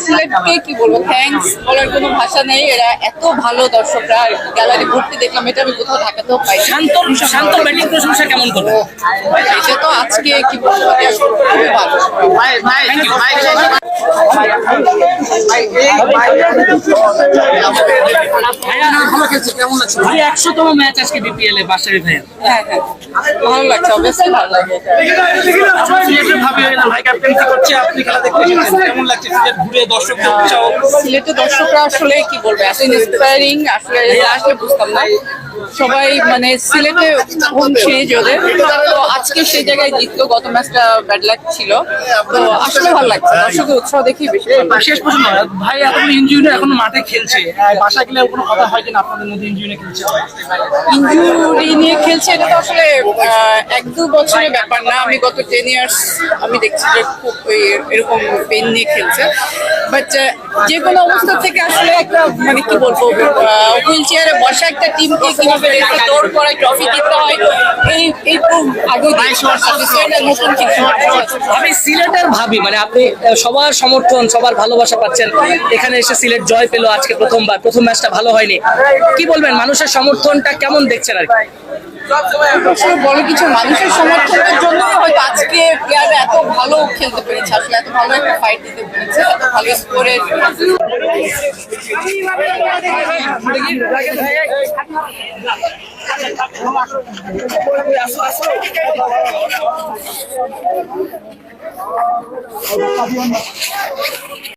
সিলেটকে কি বলবো, থ্যাঙ্কস বলার কোনো ভাষা নেই। এরা এত ভালো দর্শকরা, গ্যালারি ভর্তি দেখলাম, এটা আমি কোথাও ঢাকাতেও পাই। শান্ত ব্যাটিং প্রশংসা কেমন করবে? এটা তো আজকে কি বলবো, খুবই ভালো। ভাই 100তম ম্যাচ আজকে বিপিএল এ বাসাবি ভাই। হ্যাঁ হ্যাঁ, ভালো লাগছে, অবশ্যই ভালো লাগে। ভাই ক্যাপ্টেন্সি করছে, আপনি খেলা দেখতে এসেছেন, কেমন লাগছে সিলেট ঘুরে দর্শকদের উৎসাহ? সিলেটের দর্শকরা আসলে কি বলবো, এত ইন্সপায়ারিং, আসলে আসলে বুঝতাম না। সবাই মানে সিলেটে হোম সিরিজ ওদের, তো আজকে সেই জায়গায় জিতলো। গত ম্যাচটা ব্যাড লাক ছিল, তো আসলে ভালো লাগছে, দর্শকের উৎসাহ দেখি বেশি। শেষ প্রশ্ন, ভাই এতগুলো ইনজুরি এখনো মাঠে খেলছে, বাসা গেলে কোনো কথা হয় কিনা আপনাদের মধ্যে ইনজুরি খেলছে? ইনজুরি নিয়ে খেলছে, এটা তো আসলে 1-2 বছরের ব্যাপার না। আমি গত 10 ইয়ার্স আমি দেখছি যে খুব এরকম পেন নিয়ে খেলছে। বাট যে কোনো অবস্থা থেকে আসলে একটা মানে কি বলবো, হুইল চেয়ারে বসা একটা টিমকে কিভাবে রেখে দৌড় করায় ট্রফি জিততে হয়, এই খুব আগে নতুন কিছু। আমি সিলেটের ভাবি, মানে আপনি সবার সমর্থন, সবার ভালোবাসা পাচ্ছেন, এখানে এসে সিলেট জয় পেলো আজকে প্রথমবার, প্রথম ম্যাচটা ভালো হয়নি, কি বলবেন মানুষের সমর্থনটা কেমন দেখছেন আর কি? আসলে বড় কিছু মানুষের সমর্থনের জন্য হয়তো আজকে প্লেয়াররা এত ভালো খেলতে পেরেছে, আসলে এত ভালো একটা ফাইট দিতে পেরেছে, এত ভালো স্কোরে।